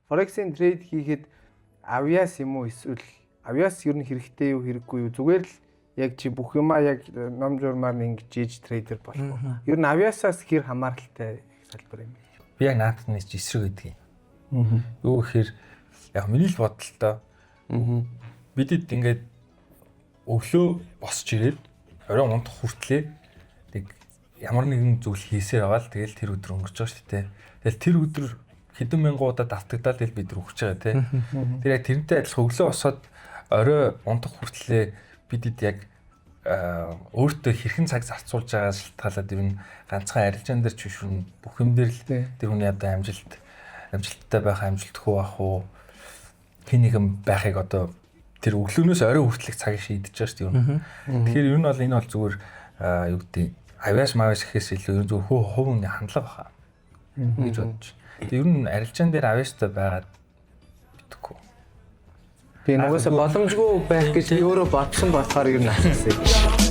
Forex-ийн трейд хийхэд авьяас юм уу эсвэл авьяас ер нь хэрэгтэй юу хэрэггүй юу? Зүгээр л яг чи бүх юмаа яг ном журмаар ингэж ийж трейдер болох уу? Ер нь авьяасаас хэр хамааралтай салбар юм бэ? Би яг наадад нэг эсрэг гэдэг юм. Юу гэхээр яг миний л бодолтой. Бидэд ингээд өглөө босч ирээд оройн унтах хүртлээ тэг ямар нэгэн зүйл хийсээр байгаа л тэгэл тэр өдөр өнгөрч байгаа шүү дээ. Тэгэл тэр өдөр хэдэн мянган удаа давтагдаад тэгэл бид нар өгч байгаа тий. Тэр яг тэрнтэй адилхан өглөө босоод орой унтах хүртлээ бидэд яг өөртөө хэрхэн цаг зарцуулж байгаа шалтгаалаад ер нь ганцхан арилжаан дээр ч биш бүх юм дээр л тэр хүний одоо амжилттай байх амжилтгүй байх уу хин нэгэн байхыг одоо тэр өглөөнөөс орой хүртэлх цагийг шийдэж байгаа шүү дээ. Тэгэхээр ер нь бол энэ бол зүгээр юу гэдэг авьяас мавьяас гэхээс илүү ер нь зөв хувийн хандлага баха гэж бодож. Ер нь арилжаан дээр авьяастай байгаад битггүй. Би нугасаа боломжгүй байх гэж өөрөө бодсон болохоор ер нь асуусан.